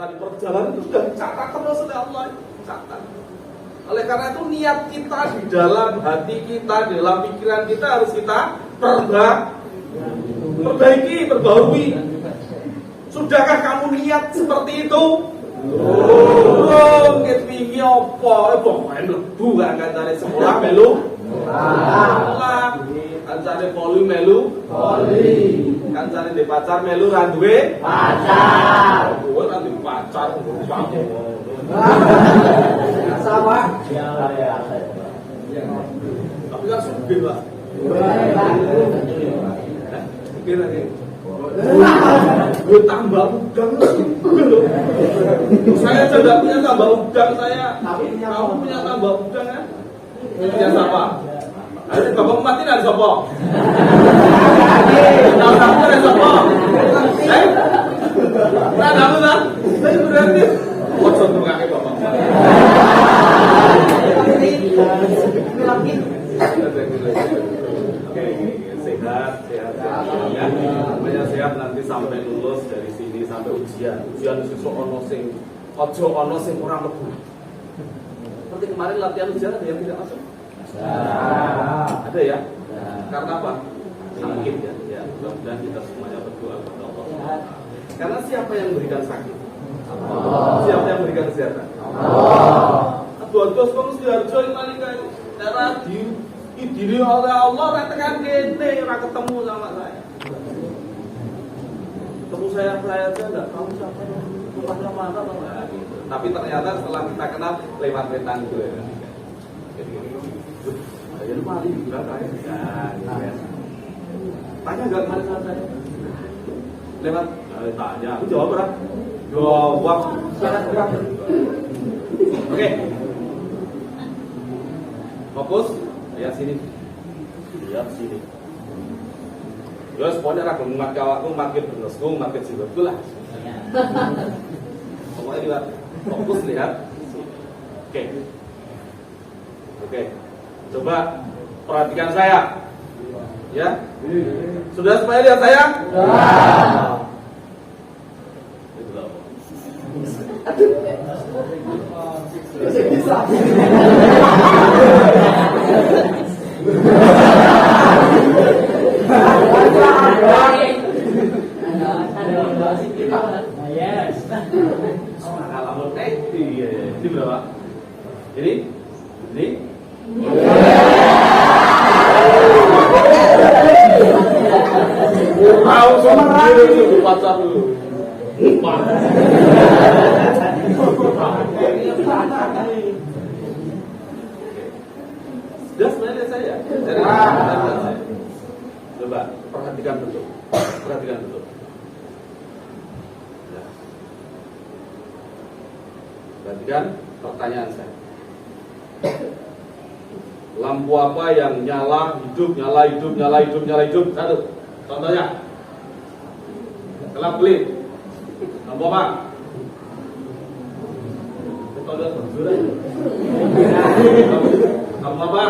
tadi perjalanan itu sudah dicatat terus oleh Allah, catat. Oleh karena itu niat kita di dalam hati kita, di dalam pikiran kita harus kita perbaiki, perbaharui. Sudahkah kamu niat seperti itu? Belum. Kita ingin apa? Melebu kan dari sekolah melu. Kancane polu melu. Kancane di pacar melu randuwe pacar. Kowe ra duwe pacar sama. Ya. Tapi kan sugih, Pak. Kira nih. Gue tambah udang. Saya tidak punya tambah udang saya. Kamu punya tambah udang kan? Punya siapa? Ada bapak mati dari siapa? Tahu kamu dari siapa? Nah, kamu kan? Saya berarti. Kok contoh kakek bapak? Sehat ya. Namanya sehat nanti sampai lulus dari sini sampai ujian sesuk ono sing ojo ono sing ora mlebu. Seperti kemarin latihan ujian ada yang tidak masuk. Ada ya? Karena apa? Sakit ya. Ya, mudah-mudahan kita semuanya berdoa kepada Allah. Karena siapa yang memberikan sakit? Allah. Siapa yang memberikan kesehatan? Allah. Aduh, kamu Sidoarjo ini kan cara diri oleh Allah ora tekan kene, ora ketemu sama saya. Ketemu saya aja enggak tahu siapa rumahnya mana atau enggak gitu. Tapi ternyata setelah kita kenal lewat wetan itu ya. Jadi lu mali bilang kayak tanya enggak kemarin sama saya. Lewat tanya, aku jawab berapa? Jawab. Oke. Fokus. Ya sini. Lihat sini. Terus pokoknya ragu umat kawakku, makin bernosku, makin jiwatku lah. Pokoknya lihat. Fokus lihat. Oke. Coba perhatikan saya. Ya. Sudah supaya lihat saya? Bisa. Ini berapa? Ini? Mau sama dulu pacar dulu. Sudah sebenarnya saya. Coba perhatikan betul. Perhatikan pertanyaan saya. Lampu apa yang nyala hidup? Satu. Contohnya. Gelap gelip. Lampu apa? Lampu apa?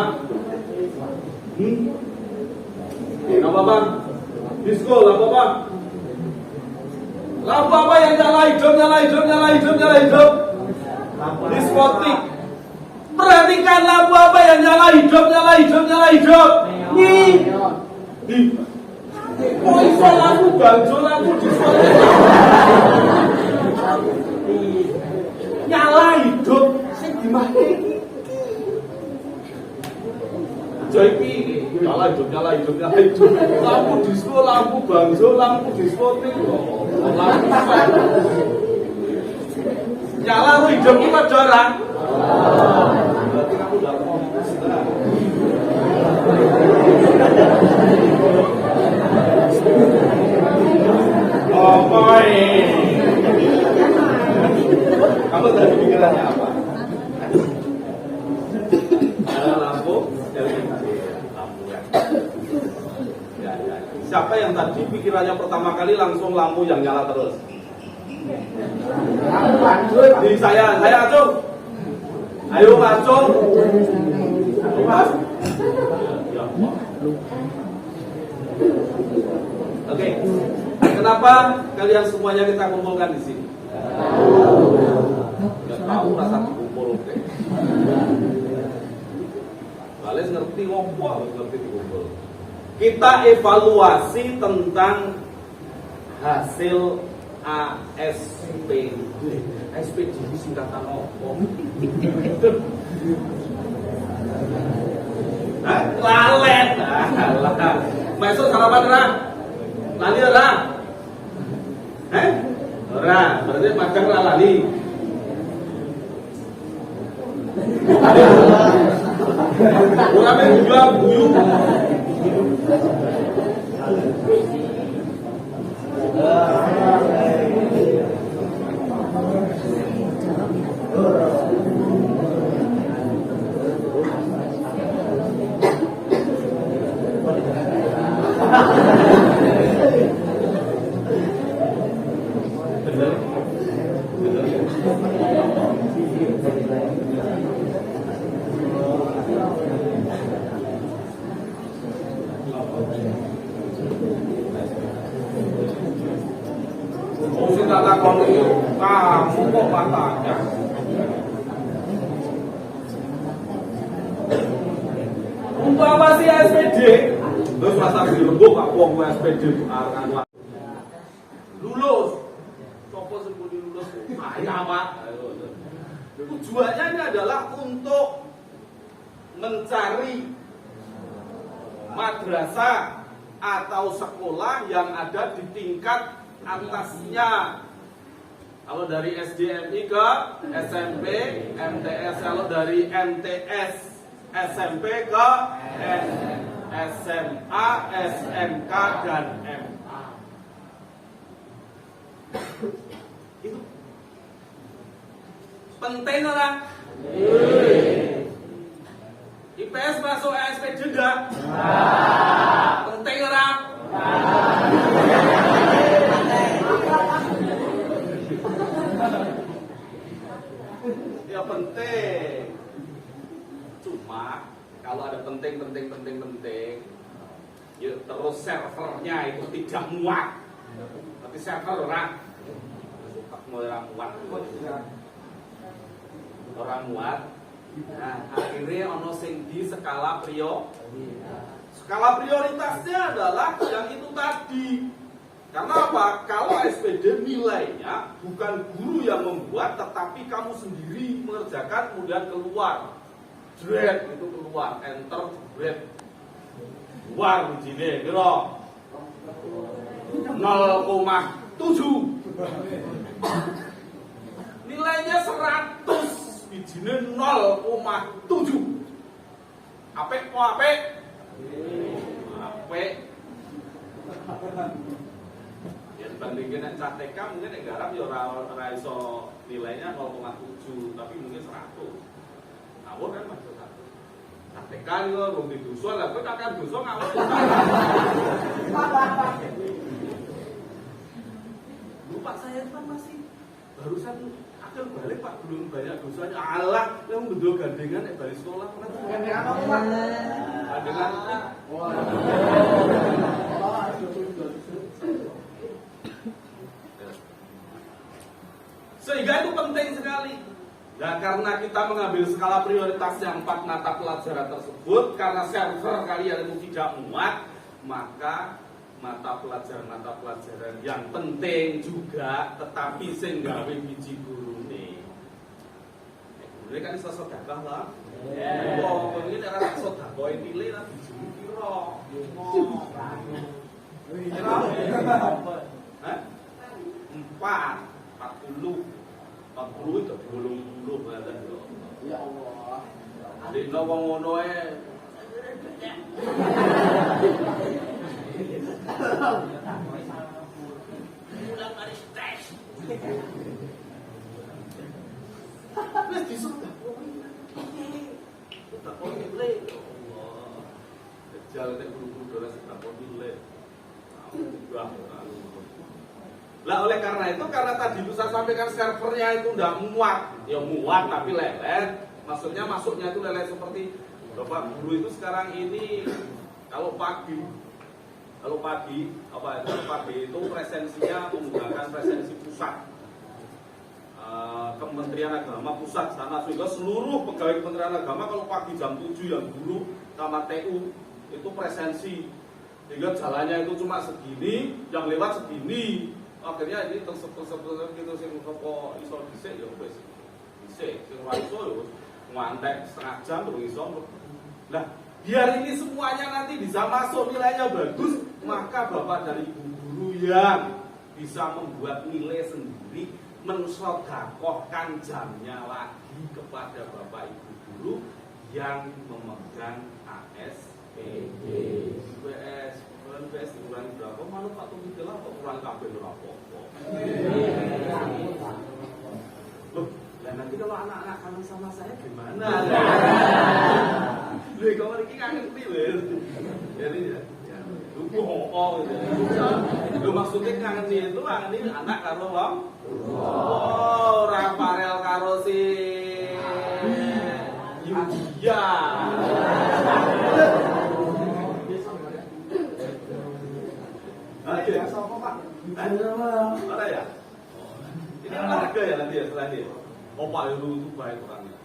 Lampu apa? Disko, lampu apa? Lampu apa yang nyala hidup? Diskotik. Perhatikan lampu apa yang nyala hidup. Nih. Kok iso lampu banjo, lampu diskotik nyala hidup sing dimane iki. Joiki nyala hidup. Lampu disko, lampu banjo, lampu diskotik. Nyala hidup iki padha ora? Berarti kamu udah fokus lah. Kamu tadi pikirannya apa? Ada lampu, lampu ya. Siapa yang tadi pikirannya pertama kali langsung lampu yang nyala terus? Di saya acung. Ayo acung. Oke. Kenapa kalian semuanya kita kumpulkan di sini? Ya tahu rasa dikumpul. Bales ngerti ngopo, ngerti dikumpul. Kita evaluasi tentang hasil ASPD. ASPD itu singkatan apa? Lalet. Masuk salaman ora? Lali ora? Ora, berarti magang ora lali. Ora men juga guyu. Kamu kok matanya? Umpama si SPD, terus rasa dirembuk Pak wong SPD arang lulus. Sopo sing lulus? Ayah Pak. Tujuannya ini adalah untuk mencari madrasah atau sekolah yang ada di tingkat atasnya. Kalau dari SDMI ke SMP, MTS. Kalau dari MTS SMP ke SMA, SMK dan MA. Itu penting orang. IPS masuk ASP juga. Penting orang. Ya penting. Cuma kalau ada penting, ya terus servernya itu tidak muat. Tapi server orang muat. Nah, akhirnya ono sing di skala prioritasnya adalah yang itu tadi. Karena apa? Kalau SPD nilainya bukan guru yang membuat, tetapi kamu sendiri mengerjakan, kemudian keluar. Jret itu keluar, enter jret. Keluar begini, kira 0,7. Nilainya 100, bijine 0,7. Apik kok apik? Apik. Ya dibandingin nek CTK mungkin nek garap ya ora iso nilainya 0,7, tapi mungkin 100. Ngawur kan maksud 100. CTK yo wong di dusun lah, kowe kakek dusun ngawur. Lupa saya kan masih barusan akan balik Pak, belum banyak dosanya. Alah, yang bendul gandengan nek balik sekolah kan gandengan apa Pak? Gandengan. Sehingga itu penting sekali. Nah, karena kita mengambil skala prioritasnya 4 mata pelajaran tersebut, karena server kalian itu tidak muat, maka mata pelajaran yang penting juga, tetapi sing gawe biji gurune. Gurune kan iso sedekah lah. Oh, ini ora sedekah pilih lah biji kira. Hah? 40 itu 80 badan yo. Ya Allah. Dene wong ngono ae. Ulang kali stres. Wis disuruh. Tak kok nilai. Allah. Jalan nek guru-guru dola tak kok nilai. Lah oleh karena itu, karena tadi saya sampaikan servernya itu udah muat, ya muat tapi lelet. Maksudnya masuknya itu lelet seperti Bapak guru itu sekarang ini kalau pagi itu presensinya menggunakan presensi pusat. Kementerian Agama pusat sana, sehingga seluruh pegawai Kementerian Agama kalau pagi jam 7 yang guru sama TU itu presensi, sehingga jalannya itu cuma segini, yang lewat segini. Akhirnya ini tersebut gitu sing kok iso dhisik ya wis. Dhisik sing ora iso ya ngantek setengah jam terus iso. Nah, biar ini semuanya nanti bisa masuk nilainya bagus, maka Bapak dan Ibu guru yang bisa membuat nilai sendiri, mensedekahkan jamnya lagi kepada Bapak Ibu guru yang memegang ASPD. PS kurang berapa? Mana Pak Tunggu jelas kok kurang kabel berapa? Loh, dan nanti kalau anak-anak kangen sama saya gimana? Loh, kalau ini kangen pilih. Jadi ya, bohong gitu. Loh, maksudnya kangen itu anak karo wong. Oh, orang Farel karo si Yudia. Iya. Ada ya? Ini olahraga ya nanti ya setelah ini. Oh Pak Heru itu baik orangnya.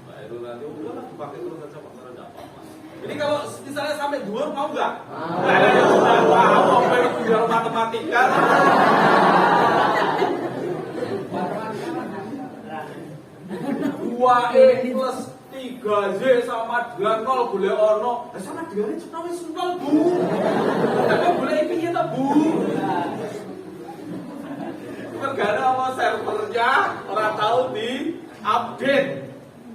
Pak Heru nanti udah pakai terus saja Pak, karena tidak apa-apa. Ini kalau misalnya sampai 2 mau nggak? Nah, ya sudah tahu apa itu biar matematika. 2E plus 3Z sama dengan 0 boleh ono. Sama dengan ini cuma wis 0 Bu. Tapi boleh piye to Bu? Mergane apa servernya ora tahu di update.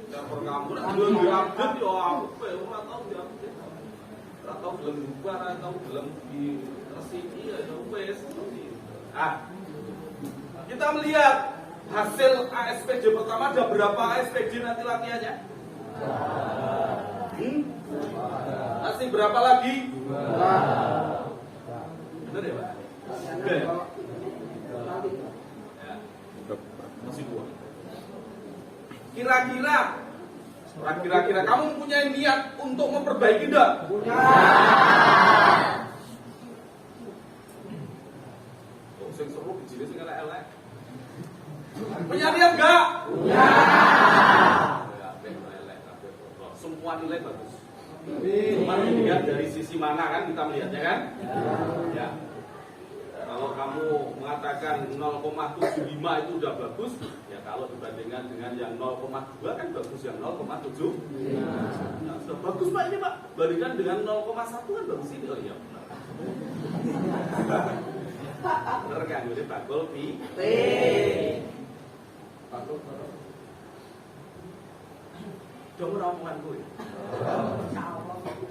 Server kamu nek belum di update yo apa ya ora tahu di update. Ora tahu belum buka, ora tahu belum di resiki ya wis. Kita melihat hasil ASPD pertama, ada berapa ASPD nanti latihannya? Masih berapa lagi? Benar ya Pak? Oke. Ya. Masih 2. Kira-kira kamu mempunyai niat untuk memperbaiki enggak? Punya. Sing seru dijile sing elek-elek. Punya niat enggak? Punya. Semua nilai bagus. Cuma dilihat dari sisi mana kan kita melihatnya kan? Ya. Kalau kamu mengatakan 0,75 itu udah bagus, ya kalau dibandingkan dengan yang 0,2 kan bagus yang 0,7. Nah, sudah bagus Pak ini Pak. Bandingkan dengan 0,1 kan bagus ini. Oh iya benar. Benar kan? Jadi Pak Golpi. Dong omongan gue.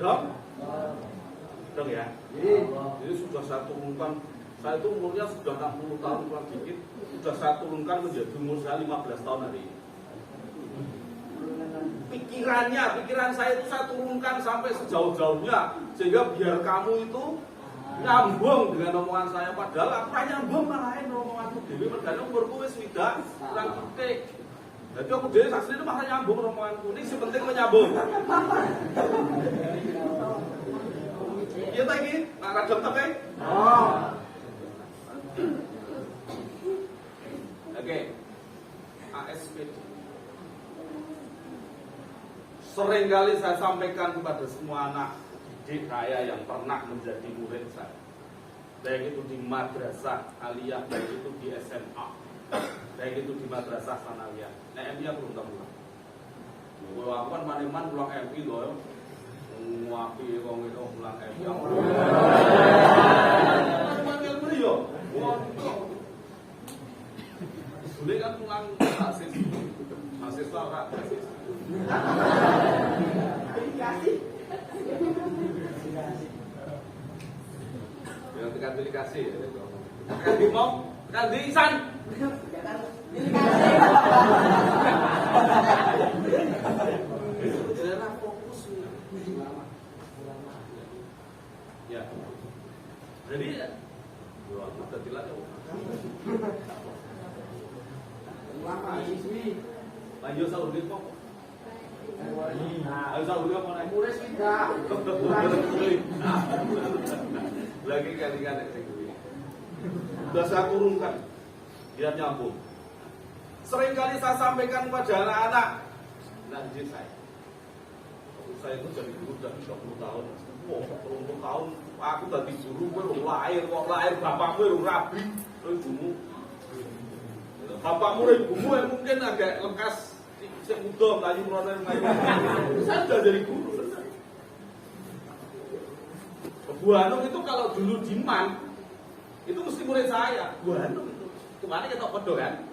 Dong ya. Jadi sudah saya turunkan. Saya itu umurnya sudah 60 tahun kurang dikit. Sudah saya turunkan menjadi umur saya 15 tahun hari ini. Pikiran saya itu saya turunkan sampai sejauh-jauhnya, sehingga biar kamu itu nyambung dengan omongan saya. Padahal aku hanya nyambung malahin omonganku dewi. Mergane umurku wis swidak kurang titik. Jadi aku dewi saksi itu malah nyambung omonganku. Ini si penting menyambung. Iya lagi, nak radam tapi. Oke. ASPD. Seringkali saya sampaikan kepada semua anak didik saya yang pernah menjadi murid saya, baik itu di madrasah aliyah, baik itu di SMA, baik itu di madrasah sanawiyah. Nah, MI aku belum tahu. Kalau aku kan maneman pulang MI loh, ngapi wong itu pulang MI. Manggil beliau, boleh kan pulang mahasiswa rak mahasiswa. Ya tekan delegasi ya. Tekan di mau, tekan di Isan. Jadi fokus ya. Jadi dua mata tilat ya. Lama siswi. Lanjut sahur di kok. Sahur di apa? Murid tidak. Lagi kali-kali. Sudah saya turunkan, biar nyambung. Seringkali saya sampaikan kepada anak-anak, nanti saya itu jadi guru sudah 30 tahun. Wah, 30 tahun aku tadi guru, gue lahir bapakmu yang rabi, ibumu. Bapakmu dan ibumu yang mungkin agak lekas, saya muda, melayu. Saya sudah jadi guru. Bu Hanum itu kalau dulu Diman, itu mesti murid saya. Bu Hanum itu, kemana kita podo kan?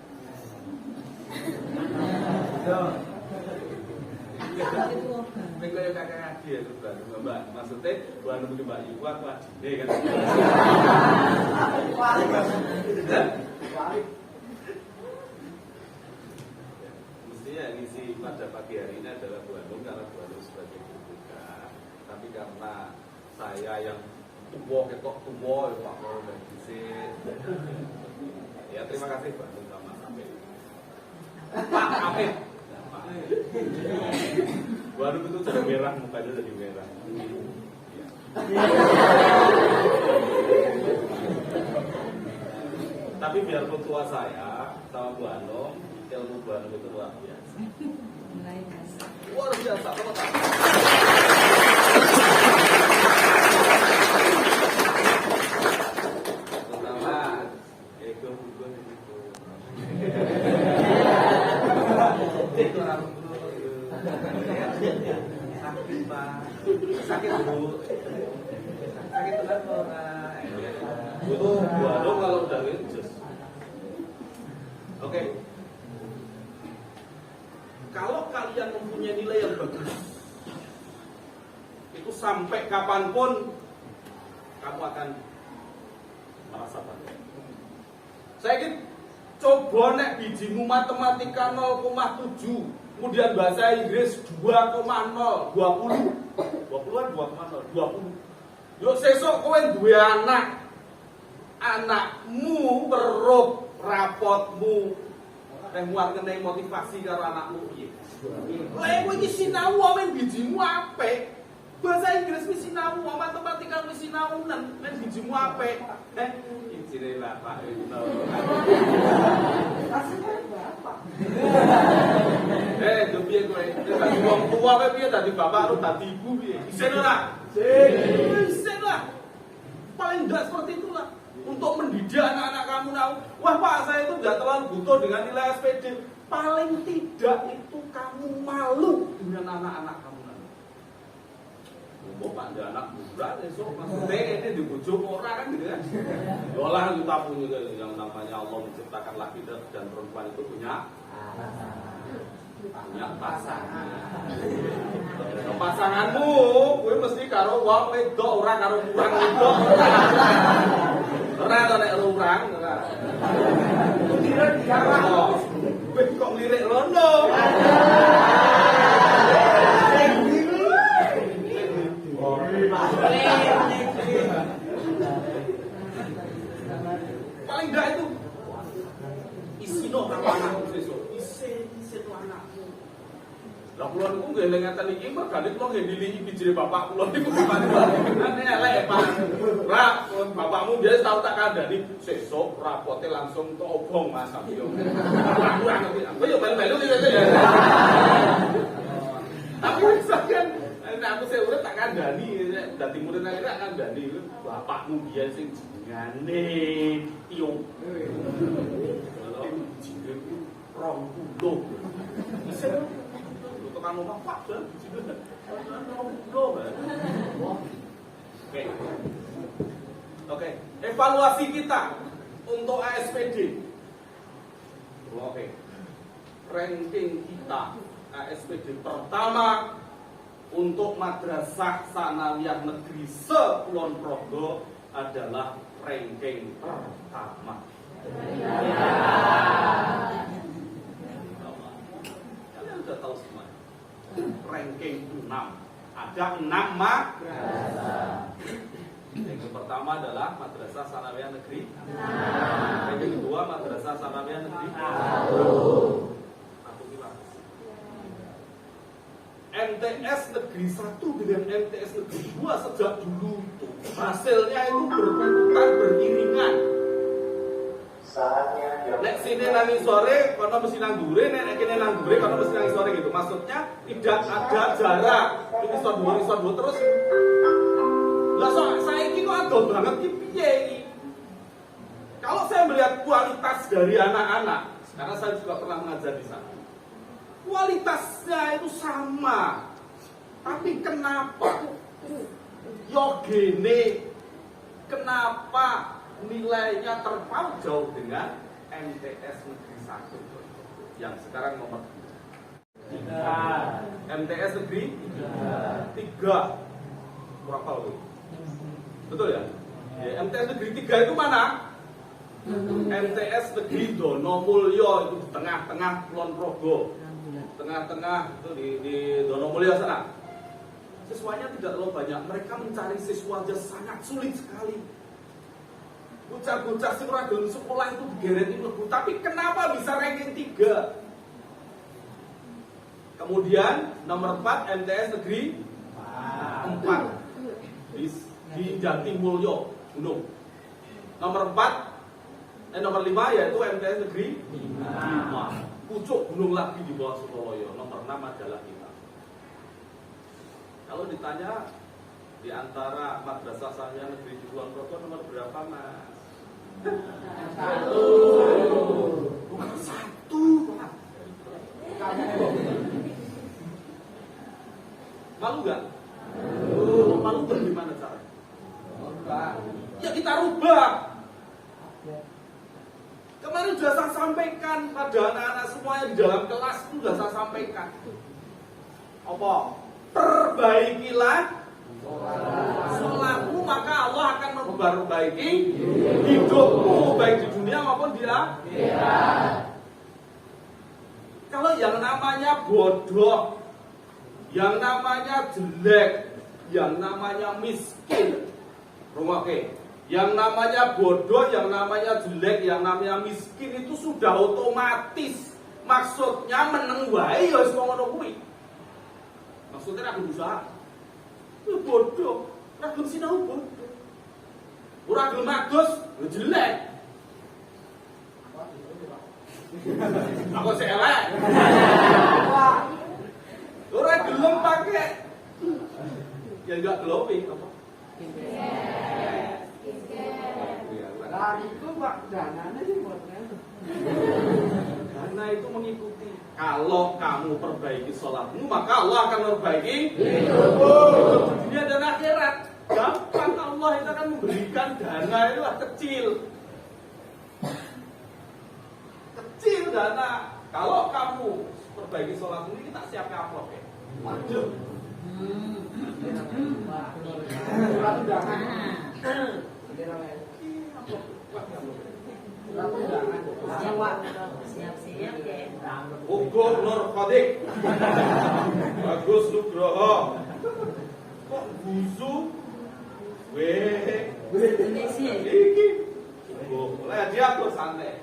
Kayak kakak dia itu Mbak. Maksudnya Bu Hanum itu Mbak Ibu aku adine kan. Mestinya ngisi pada pagi hari ini adalah Bu Hanum karena Bu Hanum sebagai guru juga. Tapi karena saya yang tua ketok tua Pak mau disit. Ya terima kasih Pak sama sampai. Pak Afif. Baru itu jadi merah, mukanya jadi merah. Ya. Tapi biarpun tua saya sama Bu Hanum, ilmu Bu Hanum itu luar biasa. Luar biasa, teman-teman. Sakit dulu, sakit benar orang. Itu buah kalau udah jus. Oke. Kalau kalian mempunyai nilai yang bagus, itu sampai kapanpun kamu akan merasa bangga. Saya ingin coba nek bijimu matematika 0,7. Kemudian bahasa Inggris 2,0, 20. 20-an 2,0, 20. Yuk sesuk kowe duwe anak. Anakmu weruh rapotmu. Nek muarkene motivasi karo anakmu piye? Lha kowe iki sinau men bijimu apik. Bahasa Inggris wis sinau, matematika wis sinau men bijimu apik. Injine bapak itu. Asline bapak. Piye kowe? Dadi wong tua kowe piye dadi bapak karo dadi ibu piye? Isin ora? Isin lah. Paling enggak seperti itulah. Untuk mendidik anak-anak kamu tahu. Wah Pak, saya itu enggak terlalu butuh dengan nilai SPD. Paling tidak itu kamu malu dengan anak-anak kamu nanti. Oh Pak, ada anak murah besok maksudnya ini dibujuk orang kan gitu kan. Yolah kita punya yang namanya Allah menciptakan laki dan perempuan itu punya pasangan. Pasanganmu, gue mesti karo wong wedok ora karo kurang wedok. Ora to nek urang ora. Lirik diarah. Kowe kok lirik rono. Paling enggak itu isino karo anakmu sesuk. Isin anakmu. Lah kula niku nggih ngeten iki mergane kula nggih nilingi bijine bapak kula niku gimana elek Pak. Ra bapakmu biasa tau tak kandhani sesuk rapote langsung tok obong Mas yo. Aku ora ngerti. Aku yo melu-melu iki ya. Tapi sampeyan nek aku sing urip tak kandhani dadi murid nang tak kandhani bapakmu biyen sing jenengane Tio. Kalau jenenge 20. Isin tukang omah Pak kan. Oke. Evaluasi kita untuk ASPD. Oke. Ranking kita ASPD pertama untuk Madrasah Sanawiyah Negeri Sekulon Progo adalah ranking pertama. Kalian sudah tahu semua. Ranking 6. Ada 6 madrasah. Yang pertama adalah Madrasah Sanawiyah Negeri. Yang kedua Madrasah Sanawiyah Negeri. MTS Negeri 1 dengan MTS Negeri 2 sejak dulu hasilnya itu berurutan beriringan. Saatnya Nek sini nang sore, kono mesti nang dure, nek kene nang dure, kono mesti nang sore gitu. Maksudnya tidak ada jarak. Ini iso terus. Lah saiki kok ado banget ki piye iki? Kalau saya melihat kualitas dari anak-anak, karena saya juga pernah mengajar di sana. Kualitasnya itu sama. Tapi kenapa? Yogene kenapa nilainya terpaut jauh dengan MTS Negeri 1 yang sekarang nomor 3. MTS Negeri 3. Berapa itu? Betul ya? MTS Negeri 3 itu mana? MTS Negeri Donomulyo itu di tengah-tengah Kulon Progo. Tengah-tengah itu di Donomulyo sana. Siswanya tidak terlalu banyak. Mereka mencari siswa aja sangat sulit sekali. Bocah-bocah sing ora gelem sekolah itu digereti mlebu. Tapi kenapa bisa ranking 3? Kemudian nomor 4 MTS Negeri 4 di Jatimulyo Gunung. Nomor 5 yaitu MTS Negeri 5. Pucuk gunung lagi di bawah Sukoloyo. Nomor 6 adalah kita. Kalau ditanya di antara madrasah saya negeri di Kulon Progo nomor berapa, Mas? 1. Bukan 1, Pak. Malu nggak? Malu bagaimana caranya? Ya kita rubah. Kemarin sudah saya sampaikan pada anak-anak semuanya di dalam kelas itu sudah saya sampaikan. Apa? Perbaikilah sholatmu, maka Allah akan memperbaiki hidupmu baik di dunia maupun di akhirat. Kalau yang namanya bodoh, yang namanya jelek, yang namanya miskin, yang namanya bodoh, yang namanya jelek, yang namanya miskin itu sudah otomatis. Maksudnya meneng wae ya wis ngono kuwi. Maksudnya aku berusaha. Itu bodoh, ora gelem sinau bodoh. Ora gelem magus, jelek. Aku sik elek. Ora gelem pakai. Ya enggak glowy apa? Lah itu Pak dananya sih buat Dana itu mengikuti. Kalau kamu perbaiki sholatmu, maka Allah akan memperbaiki hidupmu. Dunia dan akhirat. Gampang, Allah itu akan memberikan dana itu kecil. Kecil dana. Kalau kamu perbaiki sholatmu, ini tak siap amplop ya. Waduh. Siap-siap ya. Ugo Nur Khodik. Bagus Nugroho. Kok busu? Indonesia. Iki. Boleh dia tuh santai.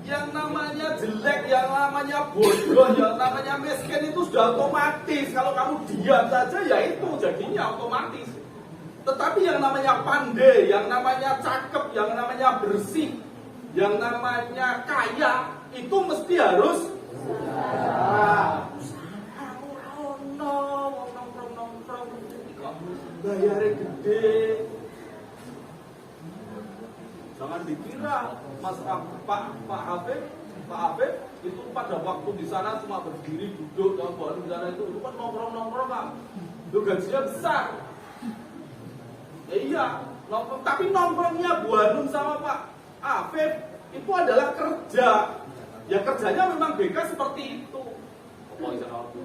Yang namanya jelek, yang namanya bodoh, yang namanya miskin itu sudah otomatis. Kalau kamu diam saja ya itu jadinya otomatis. Tetapi yang namanya pandai, yang namanya cakep, yang namanya bersih, yang namanya kaya itu mesti harus nongkrong bayarnya gede. Jangan dikira Mas Pak Hafid itu pada waktu di sana cuma berdiri duduk dan bawa di sana itu kan nongkrong kan. Itu gajinya besar. Ya iya, nongkrong, tapi nongkrongnya Bu Hanum sama Pak Hafid itu adalah kerja. Ya kerjanya memang BK seperti itu. Oh bisa aku.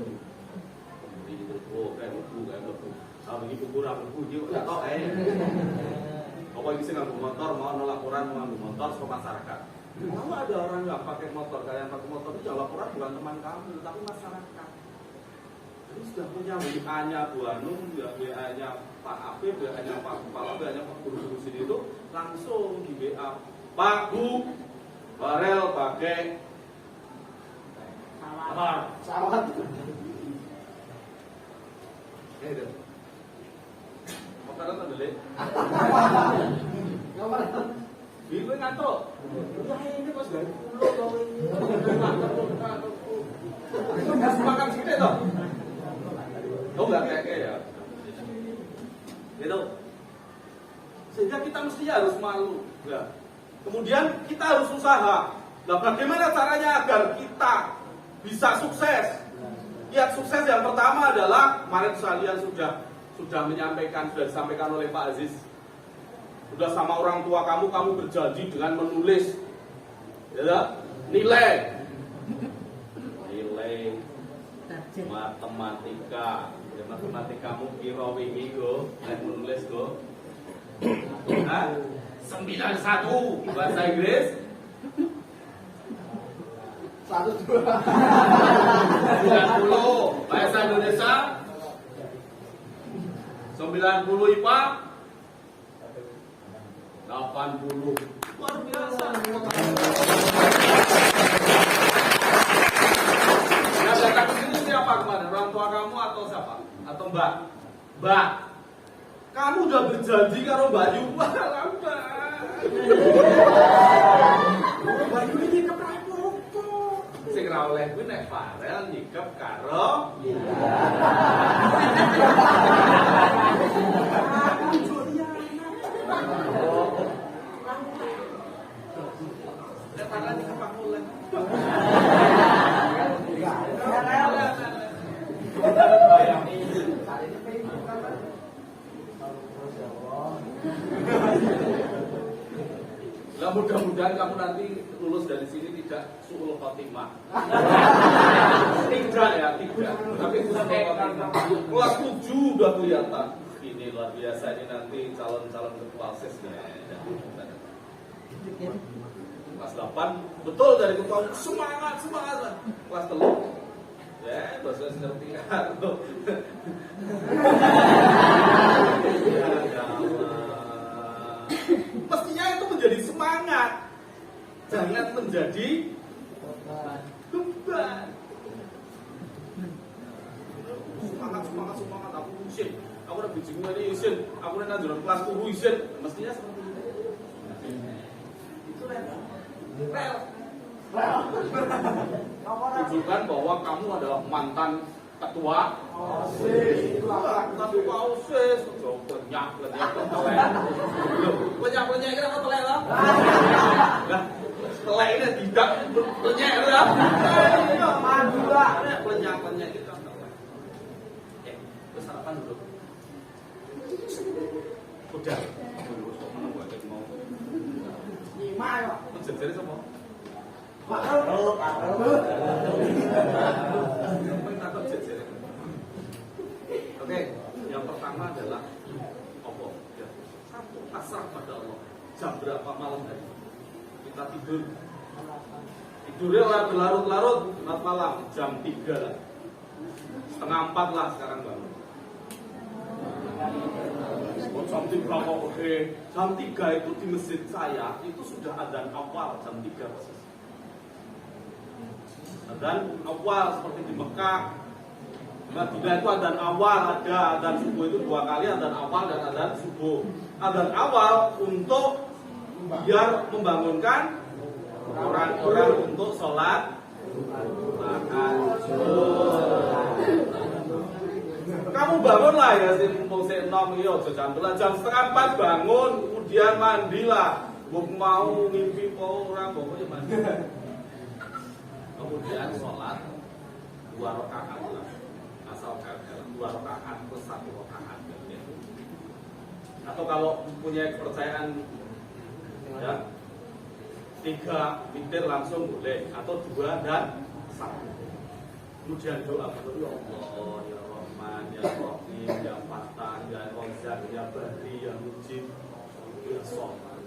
Kayak begitu. Kalau ini kurang dia enggak tahu Pokoknya bisa nganggo motor, mau laporan nganggo motor ke masyarakat. Kalau ada orang yang pakai motor, kalian pakai motor itu laporan bukan teman kamu, tapi masyarakat. Jadi sudah punya WA-nya Bu Hanum, WA-nya Pak Afif, WA-nya Pak Kepala, WA-nya Pak Guru sini itu langsung di WA. Pak Bu, barel pakai sawat. Itu. Makanan ada lek. Nomor. Bingung ngantuk. Ya ini pas dari pulau kau ini. Itu masih makan sedikit toh. Oh enggak kayak ya. Gitu. Sehingga kita mestinya harus malu. Ya. Kemudian kita harus usaha. Nah, bagaimana caranya agar kita bisa sukses? Kiat sukses yang pertama adalah kemarin sekalian sudah menyampaikan, sudah disampaikan oleh Pak Aziz. Sudah sama orang tua kamu berjanji dengan menulis ya, nilai matematika. Ya, matematikamu kira wingi go, menulis go. 91 bahasa Inggris. 1 2 90 bahasa Indonesia. 90 IPA. 80 luar biasa. Yang datang ke sini siapa kemarin? Orang tua kamu atau siapa? Atau Mbak? Mbak, kamu udah berjanji karo Mbak Yu. Mbak. Mbak Yu ini keprapopo. Sing ra oleh kuwi nek Farel nyikep karo Nah, mudah-mudahan kamu nanti lulus dari sini tidak su'ul khotimah. Tidak ya, tidak. Tapi su'ul khotimah. Kelas 7 udah kelihatan. Ini luar biasa, ini nanti calon-calon ketua OSIS ya. Kelas 8 betul dari ketua semangat lah. Kelas 3 ya, bahasa ngerti kan. Mestinya itu menjadi semangat, jangan menjadi beban. Semangat. Aku isin, aku udah bijimu ini isin, aku udah nanjuran kelas 10 isin. Mestinya seperti itu. Itu rel. Tunjukkan bahwa kamu adalah mantan ketua OSIS. Tapi Pak OSIS lenyap kira apa telek lah? Lah, telek ini tidak lenyap lah. Maju lah. Lenyap kita telek. Terus sarapan dulu. Udah. Mau. Lima ya. Jadi semua. Oke, yang pertama adalah apa? Ya, satu pasrah pada Allah. Jam berapa malam hari? Kita tidur. Tidurnya orang berlarut-larut, malam jam 3 lah. Setengah 4 lah sekarang bangun. Jam 3 kok oke. Jam 3 itu di masjid saya itu sudah adzan awal jam 3 persis. Adzan awal seperti di Mekah. Madinah itu adzan awal ada, adzan subuh itu 2 kali, adzan awal dan adzan subuh. Adzan awal untuk biar membangunkan orang-orang untuk sholat kamu bangunlah ya si mumpung si enom iya jam 3:30 bangun, kemudian mandilah. Mau mimpi orang pokoknya mandi. Kemudian sholat 2 rakaat lah. Asalkan 2 rakaat plus 1 rakaat gitu. Atau kalau punya kepercayaan ya 3 witir langsung boleh, atau 2 dan 1. Kemudian doa ya Allah, ya Rahman, ya Rahim, ya Fatah, ya Razak, ya Bari, ya Mujib, ya Somad.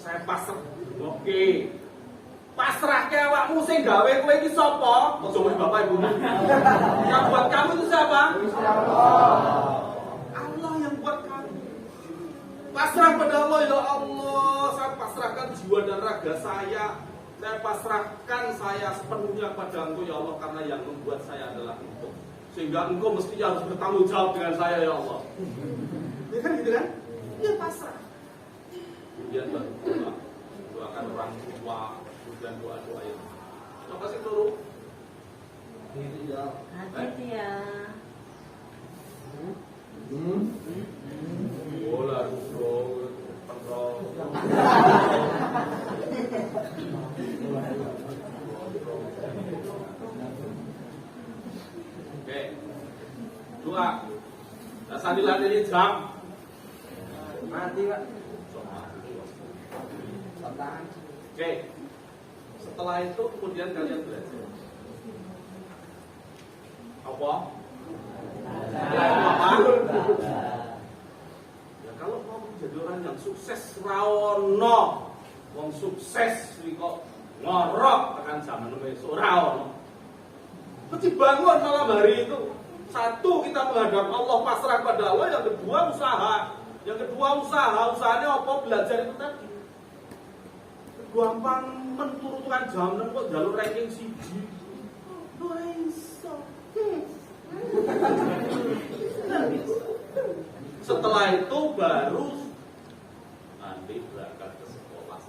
Saya pasrah. Oke. Pasrah ke awakmu sing gawe kowe iki sapa? Aja mung bapak ibu. Yang buat kamu itu siapa? Allah yang buat kamu. Pasrah pada Allah, ya Allah, saya pasrahkan jiwa dan raga saya. Saya pasrahkan saya sepenuhnya pada Engkau ya Allah, karena yang membuat saya adalah Engkau. sehingga engkau mestinya harus bertanggung jawab dengan saya ya Allah. Ya kan gitu kan? Ya pasrah. Kemudian baru doakan orang tua, kemudian doa-doa yang coba sih dulu. Hati ya. Bola, bro, kontrol. Oke, doa. Nah, sambil ini jam. Mati Pak. Oke, setelah itu kemudian kalian belajar apa? Ya kalau mau menjadi orang yang sukses rawono, wong sukses kok ngorok tekan zaman wis ora ono. Mesti bangun malam hari itu. Satu, kita menghadap Allah, pasrah pada Allah. Yang kedua, usaha. Usahanya apa? Belajar itu tadi. Gampang menturutkan jam kok jalur ranking siji. Setelah itu baru nanti berangkat ke sekolah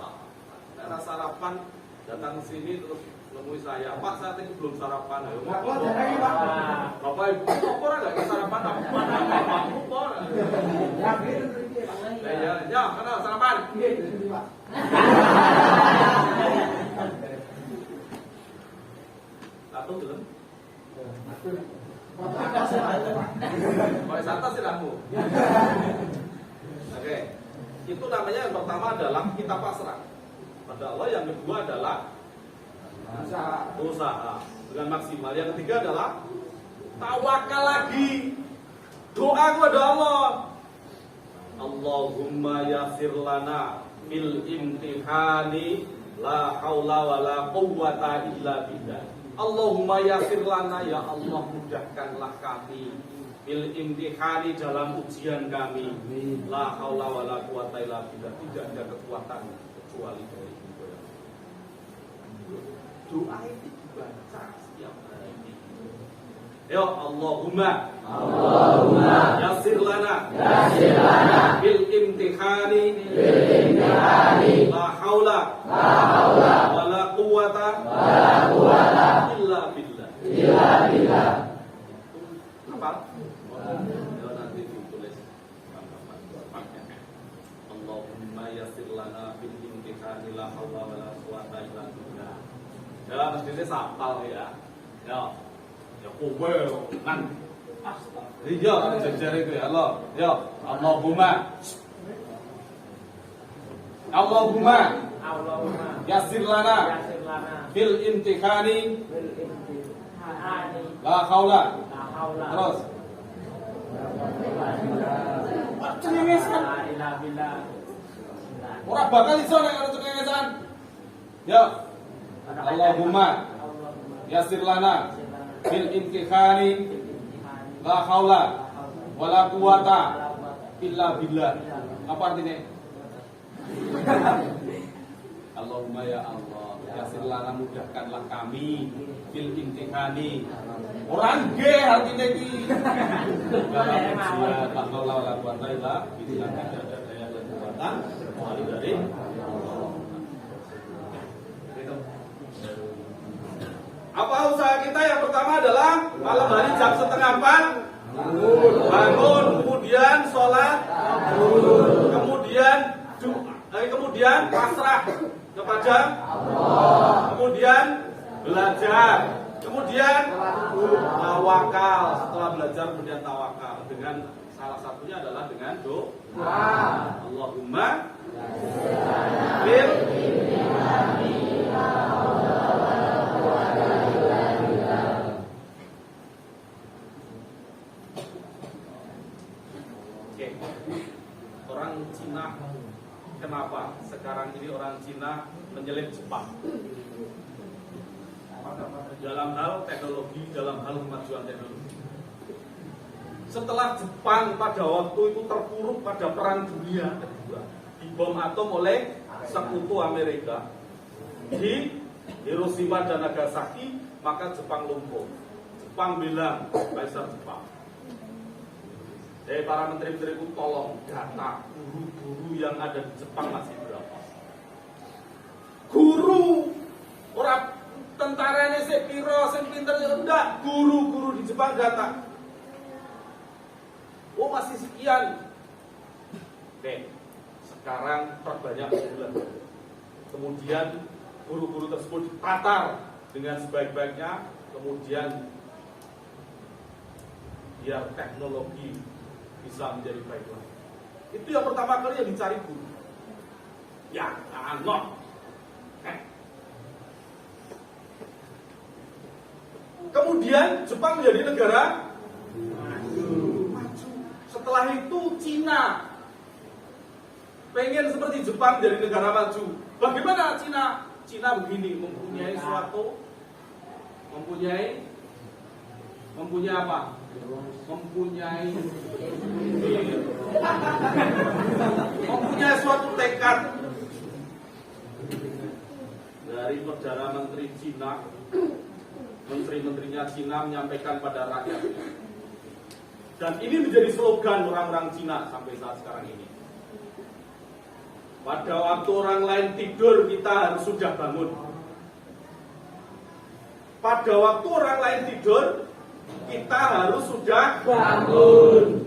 sarapan datang ke sini terus nemui saya, Pak saat ini belum sarapan. Ayo Bapak Ibu kok nggak sarapan? Bapak ya karena sarapan. Satu belum? Wisata silahmu. Oke, itu namanya yang pertama adalah kita pasrah pada Allah. Yang kedua adalah usaha dengan maksimal. Yang ketiga adalah tawakal lagi, doa kepada Allah. Allahumma yassir lana fil imtihani la haula wala quwwata illa billah. Allahumma yassir lana, ya Allah mudahkanlah kami fil imtihani dalam ujian kami. La haula wala quwwata illa billah. Tidak ada kekuatan kecuali dari Allah. Doa itu dibaca setiap hari. Ya Allahumma yassir lana fil imtihani la haula wala quwwata illa billah. Apa? Ya nanti ditulis. Allahumma yassir lana fil imtihani la haula wala quwwata illa billah. Ya mestinya sapal ya. Ya kowe nang iya jajar itu ya Allah. Ya Allahumma yassir lana fil imtihani la haula. Terus cengengesan ora bakal iso nek ana cengengesan. Ya Allahumma yassir lana fil imtihani la haula wala quwwata illa billah. Apa artinya? Allahumma ya Allah, yassir lana mudahkanlah kami fil imtihani. Orang nggih artinya iki. La haula wala quwwata illa billah. Tidak ada daya dan kekuatan kecuali dari Allah. Apa usaha kita? Yang pertama adalah malam hari jam 3:30 bangun, kemudian sholat, kemudian pasrah kepada Allah, kemudian belajar, kemudian tawakal. Setelah belajar kemudian tawakal dengan salah satunya adalah dengan doa. Allahumma bil orang Cina, kenapa sekarang ini orang Cina menyelip Jepang dalam hal teknologi, dalam hal kemajuan teknologi? Setelah Jepang pada waktu itu terpuruk pada Perang Dunia Kedua, dibom atom oleh sekutu Amerika di Hiroshima dan Nagasaki, maka Jepang lumpuh. Jepang bilang, Kaisar Jepang, para menteri-menteriku tolong data guru-guru yang ada di Jepang masih berapa. Guru, orang tentara ini sing piro, sing pinter, enggak, guru-guru di Jepang data. Oh masih sekian. Oke, sekarang perbanyak bulan. Kemudian guru-guru tersebut ditatar dengan sebaik-baiknya. Kemudian biar teknologi bisa menjadi baik lagi. Itu yang pertama kali yang dicari guru. Ya, anak. Kemudian Jepang menjadi negara maju. Setelah itu Cina pengen seperti Jepang jadi negara maju. Bagaimana Cina? Cina begini, mempunyai suatu, mempunyai apa? Mempunyai suatu tekad. Dari Perdana Menteri Cina, menteri-menterinya Cina menyampaikan pada rakyat. Dan ini menjadi slogan orang-orang Cina sampai saat sekarang ini. Pada waktu orang lain tidur, kita harus sudah bangun. Pada waktu orang lain tidur, kita harus sudah bangun.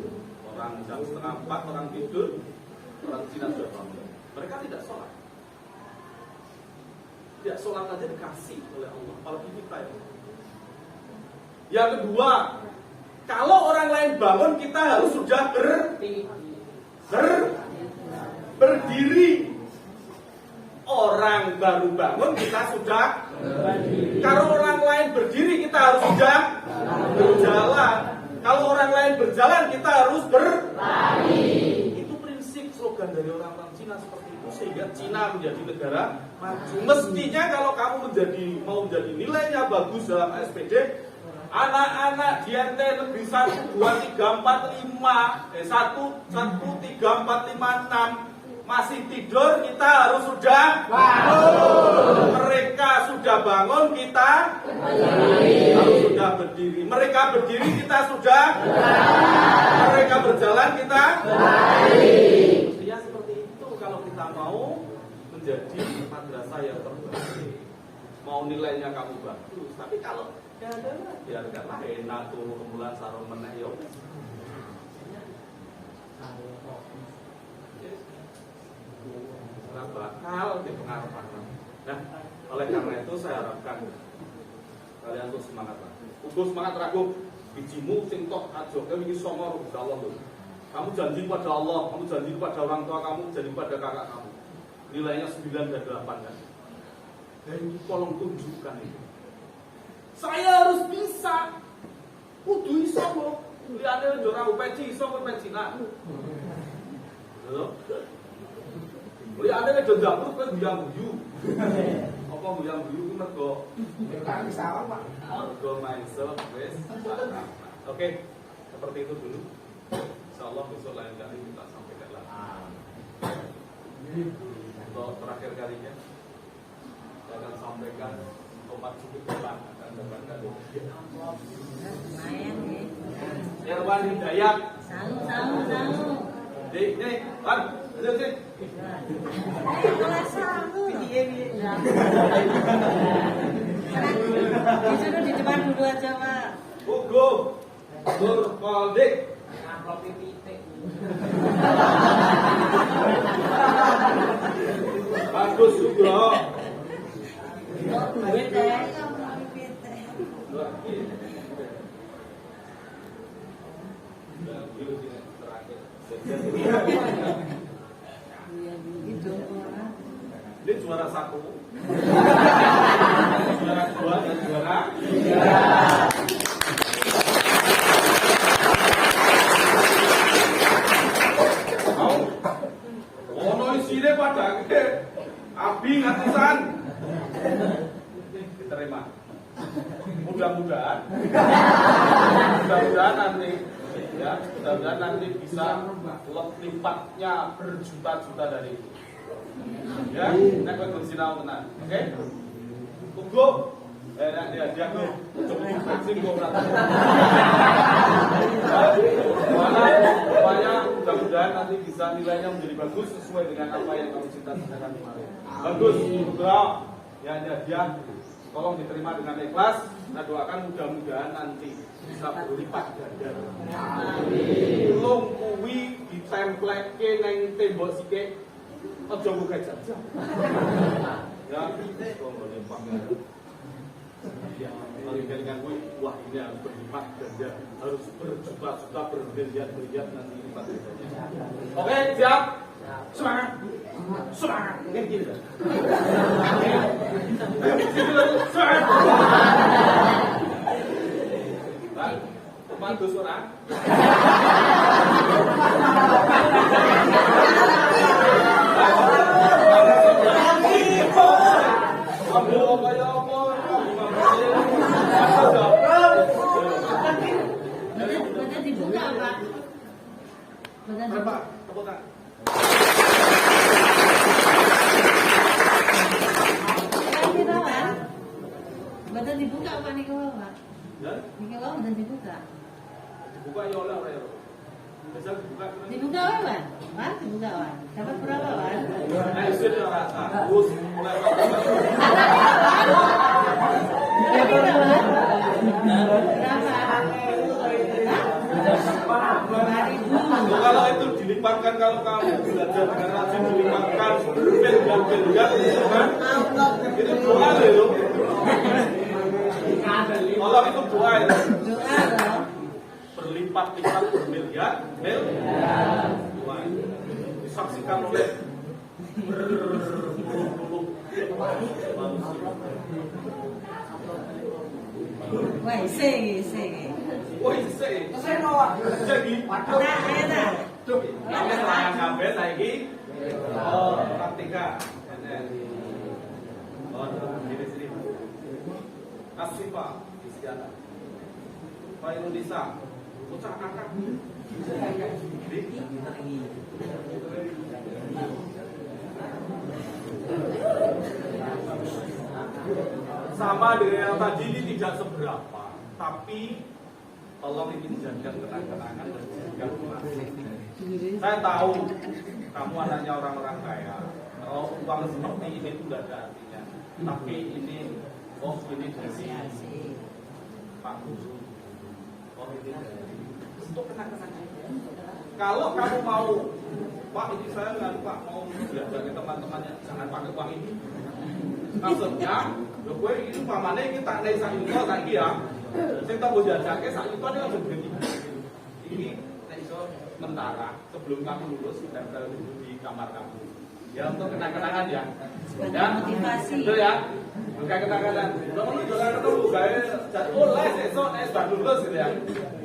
Orang jam 3:30 orang tidur, orang Cina sudah bangun. Mereka tidak sholat. Tidak sholat aja dikasih oleh Allah. Apalagi kita ya. Yang kedua, kalau orang lain bangun, kita harus sudah berdiri. Orang baru bangun, kita sudah berdiri. Kalau orang lain berdiri, kita harus sudah berjalan. Kalau orang lain berjalan, kita harus berlari. Itu prinsip slogan dari orang-orang Cina seperti itu, sehingga Cina menjadi negara maju. Mestinya kalau kamu mau menjadi nilainya bagus dalam SPD, anak-anak di NT negeri 1, 2, 3, 4, 5 1, 3, 4, 5, 6 masih tidur, kita harus sudah bangun. Mereka sudah bangun, kita harus sudah berdiri. Mereka berdiri, kita sudah berjalan. Mereka berjalan, kita berlari. Ya seperti itu kalau kita mau menjadi madrasah yang terbaik, mau nilainya kamu bagus. Tapi kalau ya ada lah, biarkanlah enak turu kemulan sarung meneh yo. Bakal dipengaruhi. Nah, oleh karena itu saya harapkan kalian tuh semangat lah. Ugus semangat ragu, bijimu sing tok aja kowe iki songo insyaallah lho. Kamu janji pada Allah, kamu janji pada orang tua kamu, janji pada kakak kamu. Nilainya 9 dan 8 kan. Dan tolong tunjukkan itu. Saya harus bisa. Kudu iso kok. Liyane yo ora upeci iso kok peci nak. Lho. Liyane nek ndamuk kowe guyang-guyu. Apa guyang-guyu ku mergo kami sawang, Pak. Mergo mindset wis. Oke, seperti itu dulu. Insyaallah besok lain kali kita sampaikan lagi. Untuk terakhir kalinya saya akan sampaikan obat cukup depan akan dapatkan Irwan Hidayat. Salu. Nih, Pan, ayo sih. Disuruh di depan dulu aja, Pak. Ugo, Nurkoldik. Amplop titik. Bagus juga. Duit deh. Ini juara 1, juara 2 dan juara 3. Ono isine pada abi ngatusan. Diterima. Mudah-mudahan nanti ya, mudah-mudahan nanti bisa lipatnya berjuta-juta dari itu. Ya, nek kowe sinau tenan. Oke? Ugo Dia tuh vaksin kok berarti. Supaya mudah-mudahan nanti bisa nilainya menjadi bagus sesuai dengan apa yang kamu cita-citakan kemarin. Bagus, doa. Ya dia tolong diterima dengan ikhlas. Kita doakan mudah-mudahan nanti bisa berlipat ganda. Belum kuwi ditempleke nang tembok sithik. Aja buka jajah. Ya, kok berlipat ganda. Ya, dengan gue, wah ini harus berlipat ganda, harus berjuta-juta, bermiliar-miliar nanti lipat gandanya. Oke, siap? Semangat, semangat, gini lah. Semangat. Bang, bantu suara. Badan dibuka apa? Badan dibuka. Tepuk tangan. Badan dibuka apa nih kau Pak? Ya? Nih kau badan dibuka. Dibuka ya oleh orang ya. Bisa dibuka. Dibuka apa? Wan, dibuka Wan. Dapat berapa Wan? Nah, sudah rasa. Terus mulai kalau itu dilipatkan, kalau kamu belajar dengan rajin dilipatkan miliar kan itu doa loh. Kalau itu doa ya. Doa loh. Berlipat-lipat bermiliar doa. Disaksikan oleh berpuluh-puluh manusia. Wah, segi. Woi, sih. Saya mau. Jadi, Nah, ayo dah. Kami sayang kabeh saiki. Oh, praktika. Oh, sini. Kasih Pak, Istiana. Pak Indonesia, bocah kakak. Sama dengan yang tadi ini tidak seberapa, tapi tolong ini dijadikan kenang-kenangan dan dijadikan kenangan. Saya tahu kamu anaknya orang-orang kaya. Kalau uang seperti ini itu tidak ada artinya. Tapi ini, oh ini dari Pak Guru. Oh ini dari untuk kenang-kenangan. Kalau kamu mau, Pak ini saya nggak Pak mau belajar ke teman-temannya, jangan pakai uang ini. Maksudnya, gue ini pamannya kita naik sak yuta lagi ya. Saya tak boleh jajake sak yuta ini langsung berhenti. Ini iso sementara sebelum kamu lulus dan di kamar kamu. Ya untuk kenang-kenangan ya. Ya. Motivasi. Betul ya. Bukan kenang-kenangan. Kalau lu jualan ketemu gawe les esok nek sudah lulus gitu ya.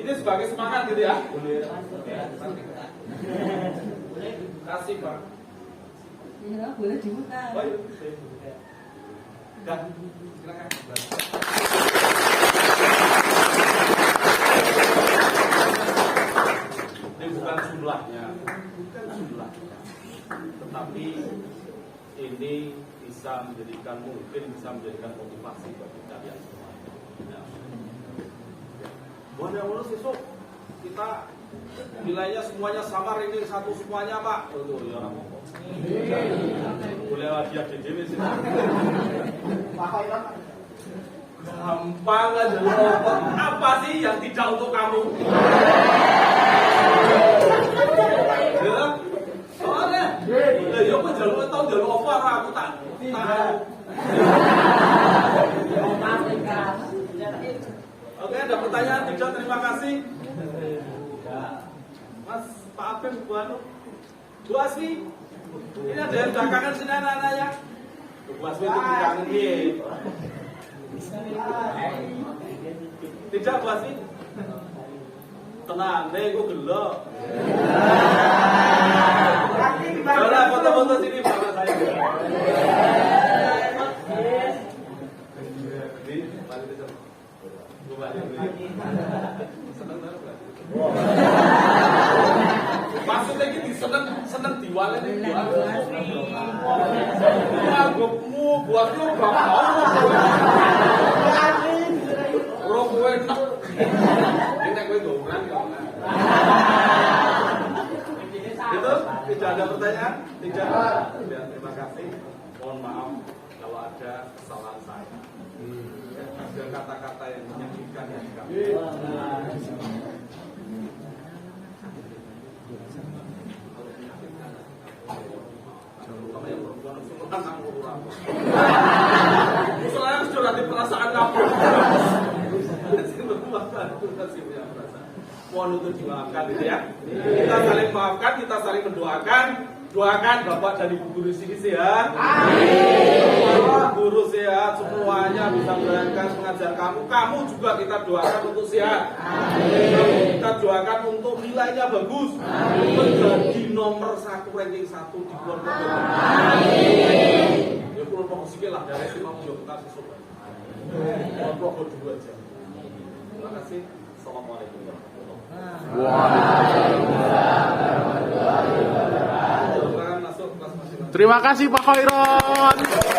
Ini sebagai semangat gitu ya. Boleh. Boleh. Kasih Pak. Ya, boleh dibuka. Oh, iya. Dan silakan. Ini bukan jumlahnya, tetapi ini bisa menjadikan motivasi bagi kalian semua. Buat yang lulus besok kita nilainya semuanya sama, ranking satu semuanya Pak. Betul ya orang ngomong. Boleh hadiah DDW sih. Gampang aja. Apa sih yang tidak untuk kamu? Ya, soalnya, ya aku jalur tahu jalur apa aku tak tahu. Oke, ada pertanyaan tidak? Terima kasih. Mas Pak Abim, Bu Asmi, ini ada yang belakangan sini anak-anaknya. Bu Asmi itu dikangenin. Tidak Bu Asmi? Tenang, nih gue gelo. Coba foto-foto sini bapak saya. Maksudnya ini seneng diwalen ini buatmu buatmu bapak Tidak. Ya, terima kasih. Mohon maaf kalau ada kesalahan saya. Ada kata-kata yang menyakitkan yang kami. Terutama yang perempuan suruh anak urut. Soalnya sudah di perasaan kamu. Mohon untuk dimaafkan itu ya. Kita saling maafkan, kita saling mendoakan. Doakan Bapak dan Ibu guru sini sehat. Amin. Guru sehat, semuanya bisa menjalankan pengajar kamu. Kamu juga kita doakan untuk sehat. Amin. Kita doakan untuk nilainya bagus. Amin. Menjadi nomor 1 ranking 1 di keluarga. Amin. Ya kalau mau sikit lah dari sini mau kita susul. Mau pokok dulu aja. Terima kasih. Assalamualaikum warahmatullahi wabarakatuh. Waalaikumsalam warahmatullahi wabarakatuh. Terima kasih Pak Khairon.